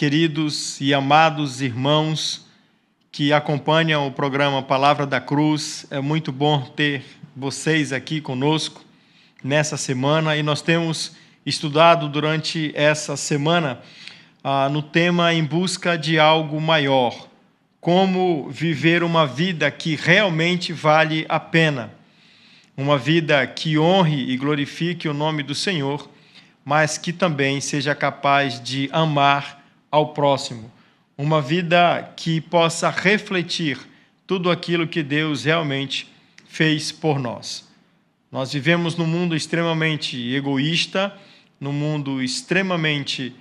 queridos e amados irmãos que acompanham o programa Palavra da Cruz. É muito bom ter vocês aqui conosco nessa semana e nós temos estudado durante essa semana no tema Em Busca de Algo Maior, como viver uma vida que realmente vale a pena, uma vida que honre e glorifique o nome do Senhor, mas que também seja capaz de amar ao próximo. Uma vida que possa refletir tudo aquilo que Deus realmente fez por nós. Nós vivemos num mundo extremamente egoísta, num mundo extremamente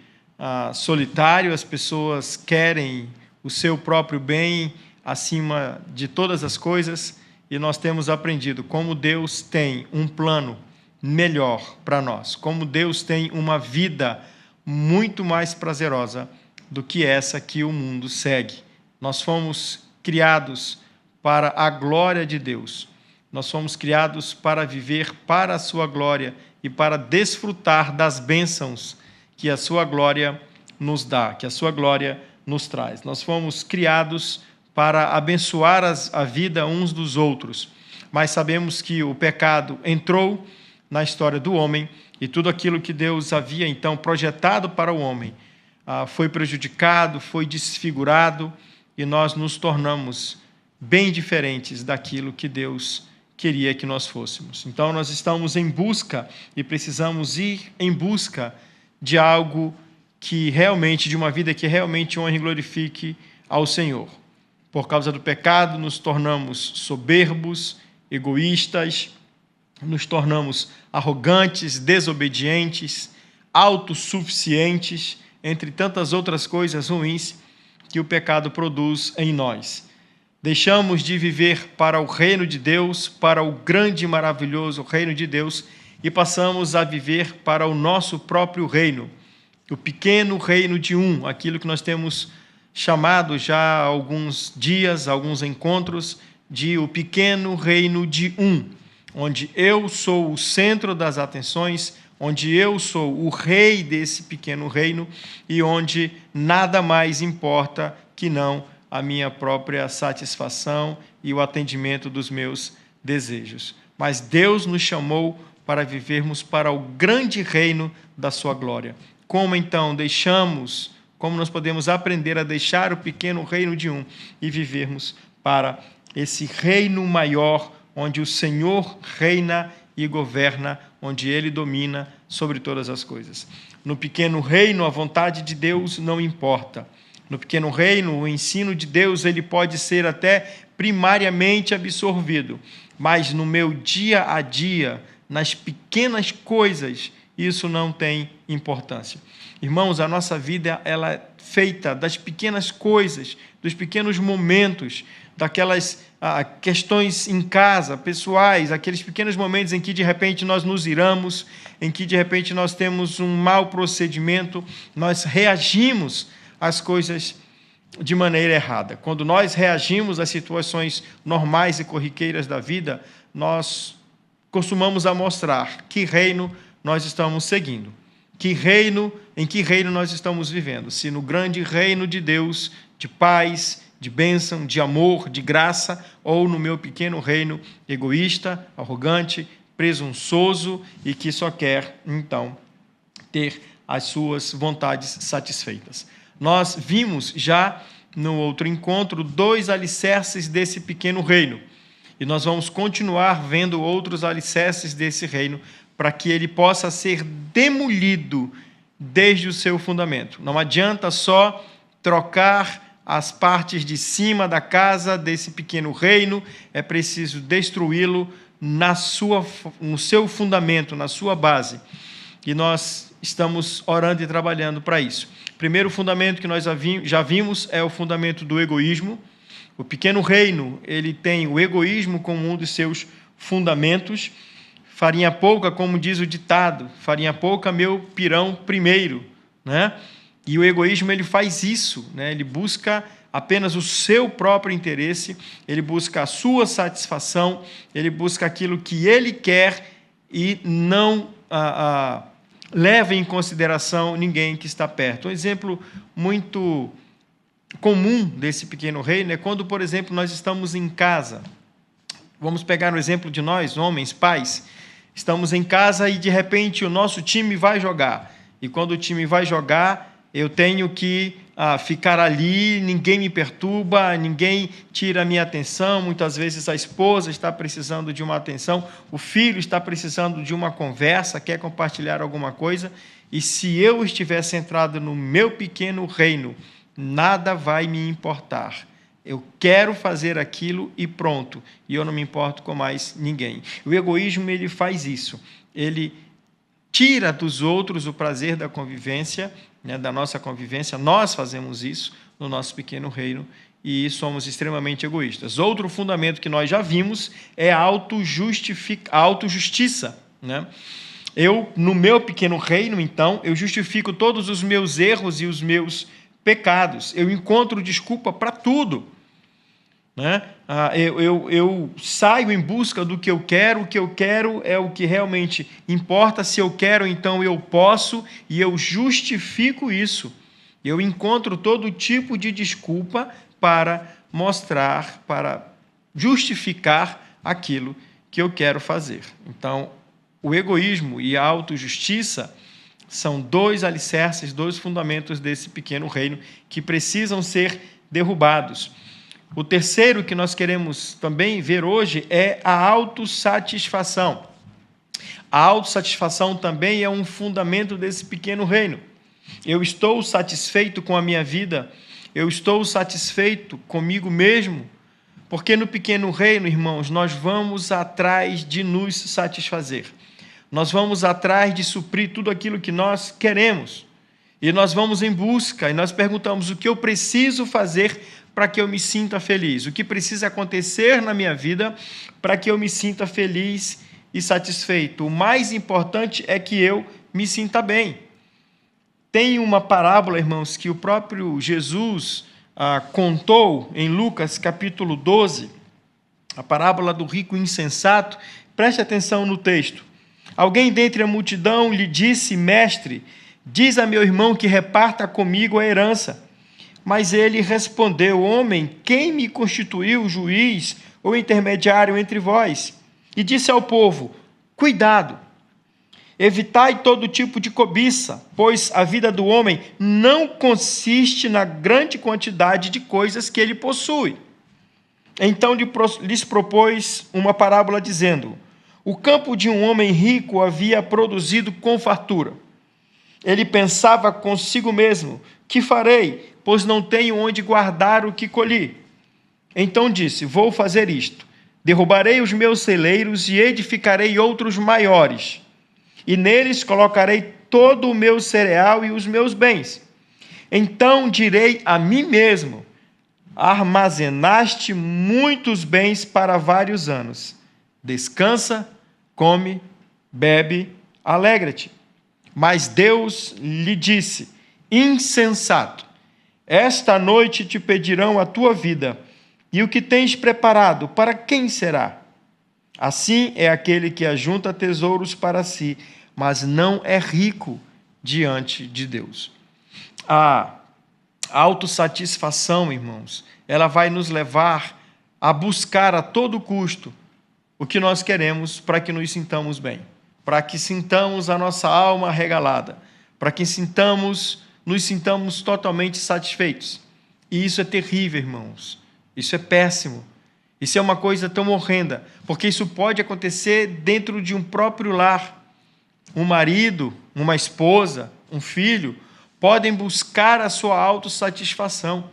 solitário. As pessoas querem o seu próprio bem acima de todas as coisas, e nós temos aprendido como Deus tem um plano melhor para nós, como Deus tem uma vida muito mais prazerosa do que essa que o mundo segue. Nós fomos criados para a glória de Deus, nós fomos criados para viver para a sua glória e para desfrutar das bênçãos que a sua glória nos dá, que a sua glória nos traz. Nós fomos criados para abençoar a vida uns dos outros, mas sabemos que o pecado entrou na história do homem, e tudo aquilo que Deus havia, então, projetado para o homem foi prejudicado, foi desfigurado, e nós nos tornamos bem diferentes daquilo que Deus queria que nós fôssemos. Então, nós estamos em busca, e precisamos ir em busca de algo que realmente, de uma vida que realmente honre e glorifique ao Senhor. Por causa do pecado, nos tornamos soberbos, egoístas, nos tornamos arrogantes, desobedientes, autossuficientes, entre tantas outras coisas ruins que o pecado produz em nós. Deixamos de viver para o reino de Deus, para o grande e maravilhoso reino de Deus, e passamos a viver para o nosso próprio reino, o pequeno reino de aquilo que nós temos chamado já há alguns dias, alguns encontros, de o pequeno reino de onde eu sou o centro das atenções, onde eu sou o rei desse pequeno reino e onde nada mais importa que não a minha própria satisfação e o atendimento dos meus desejos. Mas Deus nos chamou para vivermos para o grande reino da sua glória. Como então como nós podemos aprender a deixar o pequeno reino de e vivermos para esse reino maior, onde o Senhor reina e governa, onde Ele domina sobre todas as coisas. No pequeno reino, a vontade de Deus não importa. No pequeno reino, o ensino de Deus ele pode ser até primariamente absorvido, mas no meu dia a dia, nas pequenas coisas, isso não tem importância. Irmãos, a nossa vida ela é feita das pequenas coisas, dos pequenos momentos, daquelas questões em casa, pessoais, aqueles pequenos momentos em que, de repente, nós nos iramos, em que, de repente, nós temos um mau procedimento, nós reagimos às coisas de maneira errada. Quando nós reagimos às situações normais e corriqueiras da vida, nós costumamos mostrar que reino nós estamos seguindo, em que reino nós estamos vivendo, se no grande reino de Deus, de paz, de bênção, de amor, de graça, ou no meu pequeno reino egoísta, arrogante, presunçoso e que só quer, então, ter as suas vontades satisfeitas. Nós vimos já no outro encontro 2 alicerces desse pequeno reino, e nós vamos continuar vendo outros alicerces desse reino para que ele possa ser demolido desde o seu fundamento. Não adianta só trocar as partes de cima da casa desse pequeno reino, é preciso destruí-lo no seu fundamento, na sua base. E nós estamos orando e trabalhando para isso. O primeiro fundamento que nós já vimos é o fundamento do egoísmo. O pequeno reino ele tem o egoísmo como um dos seus fundamentos. Farinha pouca, como diz o ditado, farinha pouca, meu pirão primeiro, né? E o egoísmo ele faz isso, né? Ele busca apenas o seu próprio interesse, ele busca a sua satisfação, ele busca aquilo que ele quer e não leva em consideração ninguém que está perto. Um exemplo muito comum desse pequeno reino é quando, por exemplo, nós estamos em casa. Vamos pegar o exemplo de nós, homens, pais. Estamos em casa e, de repente, o nosso time vai jogar. E quando o time vai jogar, eu tenho que ficar ali, ninguém me perturba, ninguém tira a minha atenção. Muitas vezes a esposa está precisando de uma atenção, o filho está precisando de uma conversa, quer compartilhar alguma coisa. E se eu estiver centrado no meu pequeno reino, nada vai me importar. Eu quero fazer aquilo e pronto. E eu não me importo com mais ninguém. O egoísmo, ele faz isso. Ele tira dos outros o prazer da convivência, da nossa convivência. Nós fazemos isso no nosso pequeno reino e somos extremamente egoístas. Outro fundamento que nós já vimos é a autojustiça. Eu, no meu pequeno reino, então, eu justifico todos os meus erros e os meus pecados. Eu encontro desculpa para tudo. Eu saio em busca do que eu quero. O que eu quero é o que realmente importa. Se eu quero, então eu posso, e eu justifico isso. Eu encontro todo tipo de desculpa para mostrar, para justificar aquilo que eu quero fazer. Então, o egoísmo e a autojustiça são dois alicerces, dois fundamentos desse pequeno reino que precisam ser derrubados. O terceiro que nós queremos também ver hoje é a autossatisfação. A autossatisfação também é um fundamento desse pequeno reino. Eu estou satisfeito com a minha vida, eu estou satisfeito comigo mesmo, porque no pequeno reino, irmãos, nós vamos atrás de nos satisfazer. Nós vamos atrás de suprir tudo aquilo que nós queremos. E nós vamos em busca, e nós perguntamos o que eu preciso fazer para que eu me sinta feliz, o que precisa acontecer na minha vida para que eu me sinta feliz e satisfeito. O mais importante é que eu me sinta bem. Tem uma parábola, irmãos, que o próprio Jesus contou em Lucas capítulo 12, a parábola do rico insensato. Preste atenção no texto. Alguém dentre a multidão lhe disse: Mestre, diz a meu irmão que reparta comigo a herança. Mas ele respondeu: Homem, quem me constituiu juiz ou intermediário entre vós? E disse ao povo: Cuidado, evitai todo tipo de cobiça, pois a vida do homem não consiste na grande quantidade de coisas que ele possui. Então lhes propôs uma parábola, dizendo: O campo de um homem rico havia produzido com fartura. Ele pensava consigo mesmo: Que farei, pois não tenho onde guardar o que colhi? Então disse: Vou fazer isto. Derrubarei os meus celeiros e edificarei outros maiores. E neles colocarei todo o meu cereal e os meus bens. Então direi a mim mesmo: Armazenaste muitos bens para vários anos. Descansa, come, bebe, alegra-te. Mas Deus lhe disse: Insensato, esta noite te pedirão a tua vida, e o que tens preparado, para quem será? Assim é aquele que ajunta tesouros para si, mas não é rico diante de Deus. A autossatisfação, irmãos, ela vai nos levar a buscar a todo custo o que nós queremos para que nos sintamos bem, para que sintamos a nossa alma regalada, para que nos sintamos totalmente satisfeitos. E isso é terrível, irmãos. Isso é péssimo. Isso é uma coisa tão horrenda, porque isso pode acontecer dentro de um próprio lar. Um marido, uma esposa, um filho podem buscar a sua autossatisfação,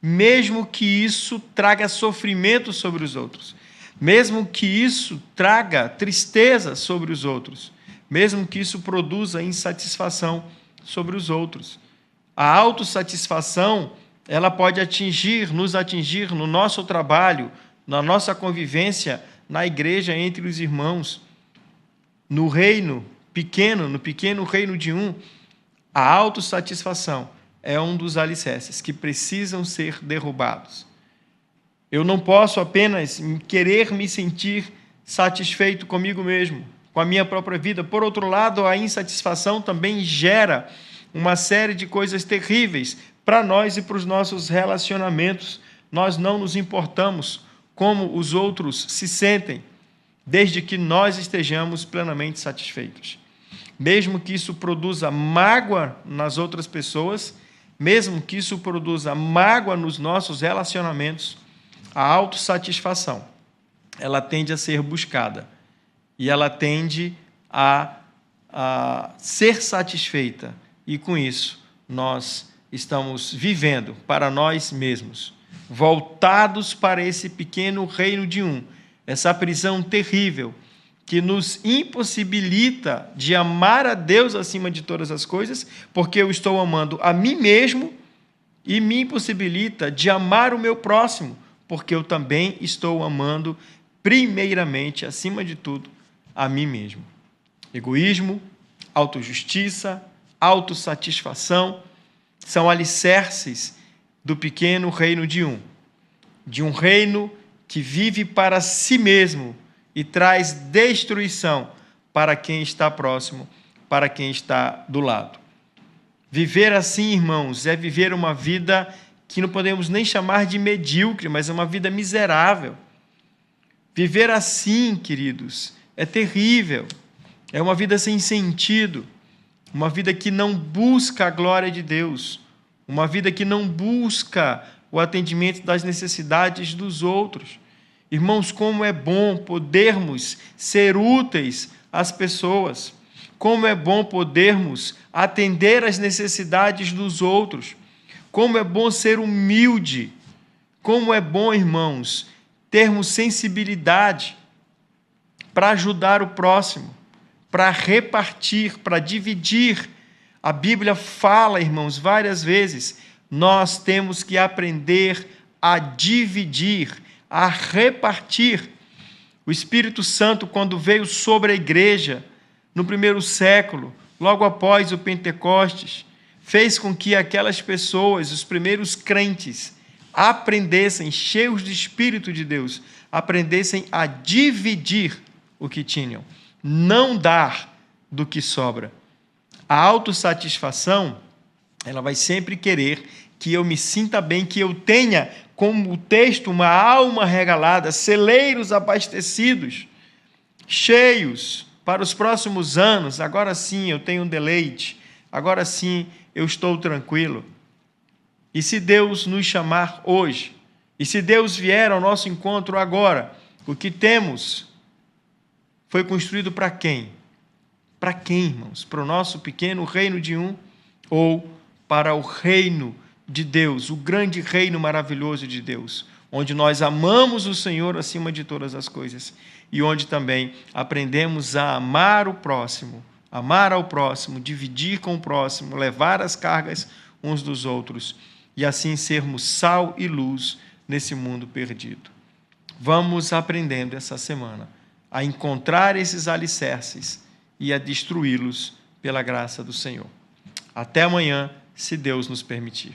mesmo que isso traga sofrimento sobre os outros, mesmo que isso traga tristeza sobre os outros, mesmo que isso produza insatisfação sobre os outros. A autossatisfação, ela pode nos atingir no nosso trabalho, na nossa convivência, na igreja, entre os irmãos. No reino pequeno, no pequeno reino de um, a autossatisfação é um dos alicerces que precisam ser derrubados. Eu não posso apenas querer me sentir satisfeito comigo mesmo, com a minha própria vida. Por outro lado, a insatisfação também gera uma série de coisas terríveis para nós e para os nossos relacionamentos. Nós não nos importamos como os outros se sentem, desde que nós estejamos plenamente satisfeitos. Mesmo que isso produza mágoa nas outras pessoas, mesmo que isso produza mágoa nos nossos relacionamentos, a autossatisfação, ela tende a ser buscada e ela tende a ser satisfeita. E com isso, nós estamos vivendo para nós mesmos, voltados para esse pequeno reino de um, essa prisão terrível que nos impossibilita de amar a Deus acima de todas as coisas, porque eu estou amando a mim mesmo, e me impossibilita de amar o meu próximo, porque eu também estou amando primeiramente, acima de tudo, a mim mesmo. Egoísmo, autojustiça, autossatisfação são alicerces do pequeno reino de um reino que vive para si mesmo e traz destruição para quem está próximo, para quem está do lado. Viver assim, irmãos, é viver uma vida que não podemos nem chamar de medíocre, mas é uma vida miserável. Viver assim, queridos, é terrível. É uma vida sem sentido, uma vida que não busca a glória de Deus, uma vida que não busca o atendimento das necessidades dos outros. Irmãos, como é bom podermos ser úteis às pessoas, como é bom podermos atender às necessidades dos outros, como é bom ser humilde, como é bom, irmãos, termos sensibilidade para ajudar o próximo, para repartir, para dividir. A Bíblia fala, irmãos, várias vezes, nós temos que aprender a dividir, a repartir. O Espírito Santo, quando veio sobre a igreja, no primeiro século, logo após o Pentecostes, fez com que aquelas pessoas, os primeiros crentes, aprendessem, cheios de Espírito de Deus, aprendessem a dividir o que tinham, não dar do que sobra. A autossatisfação, ela vai sempre querer que eu me sinta bem, que eu tenha, como o texto, uma alma regalada, celeiros abastecidos, cheios para os próximos anos. Agora sim eu tenho um deleite, agora sim eu estou tranquilo. E se Deus nos chamar hoje, e se Deus vier ao nosso encontro agora, o que temos foi construído para quem? Para quem, irmãos? Para o nosso pequeno reino de um ou para o reino de Deus, o grande reino maravilhoso de Deus, onde nós amamos o Senhor acima de todas as coisas e onde também aprendemos a amar o próximo, amar ao próximo, dividir com o próximo, levar as cargas uns dos outros e assim sermos sal e luz nesse mundo perdido. Vamos aprendendo essa semana a encontrar esses alicerces e a destruí-los pela graça do Senhor. Até amanhã, se Deus nos permitir.